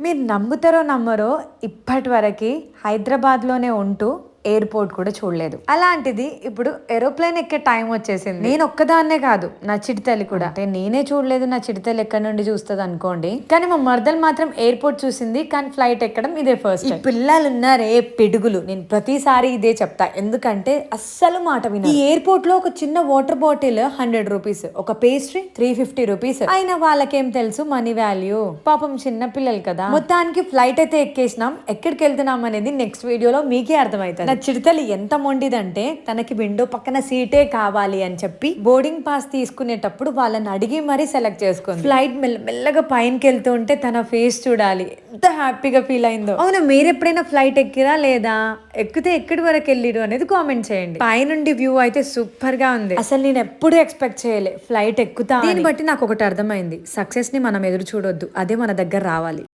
మీరు నమ్ముతారో నమ్మరో ఇప్పటి వరకు హైదరాబాద్లోనే ఉంటూ ఎయిర్పోర్ట్ కూడా చూడలేదు. అలాంటిది ఇప్పుడు ఏరోప్లేన్ ఎక్కే టైం వచ్చేసింది. నేను ఒక్కదాన్నే కాదు, నా చిడితల్లి కూడా. అంటే నేనే చూడలేదు, నా చిడితల్లి ఎక్కడి నుండి చూస్తుంది అనుకోండి. కానీ మా మరదలు మాత్రం ఎయిర్పోర్ట్ చూసింది, కానీ ఫ్లైట్ ఎక్కడం ఇదే ఫస్ట్. ఈ పిల్లలు ఉన్నారే పిడుగులు, నేను ప్రతిసారి ఇదే చెప్తా, ఎందుకంటే అస్సలు మాట విన. ఈ ఎయిర్పోర్ట్ లో ఒక చిన్న వాటర్ బాటిల్ 100 రూపీస్, ఒక పేస్ట్రీ 350 రూపీస్. అయినా వాళ్ళకేం తెలుసు మనీ వాల్యూ. పాపం చిన్న పిల్లలు కదా. మొత్తానికి ఫ్లైట్ అయితే ఎక్కేసినాం. ఎక్కడికి వెళ్తున్నాం అనేది నెక్స్ట్ వీడియోలో మీకే అర్థమవుతుంది. నా చిడతలు ఎంత మొండిదంటే తనకి విండో పక్కన సీటే కావాలి అని చెప్పి బోర్డింగ్ పాస్ తీసుకునేటప్పుడు వాళ్ళని అడిగి మరీ సెలెక్ట్ చేసుకుంది. ఫ్లైట్ మెల్లగా పైనకి వెళ్తూ ఉంటే తన ఫేస్ చూడాలి, ఎంత హ్యాపీగా ఫీల్ అయిందో. అవునా, మీరు ఎప్పుడైనా ఫ్లైట్ ఎక్కిరా లేదా? ఎక్కితే ఎక్కడి వరకు వెళ్ళిరు అనేది కామెంట్ చేయండి. పైనుండి వ్యూ అయితే సూపర్ గా ఉంది. అసలు నేను ఎప్పుడు ఎక్స్పెక్ట్ చేయలే ఫ్లైట్ ఎక్కుతా. దీన్ని బట్టి నాకు ఒకటి అర్థమైంది, సక్సెస్ ని మనం ఎదురు చూడొద్దు, అదే మన దగ్గర రావాలి.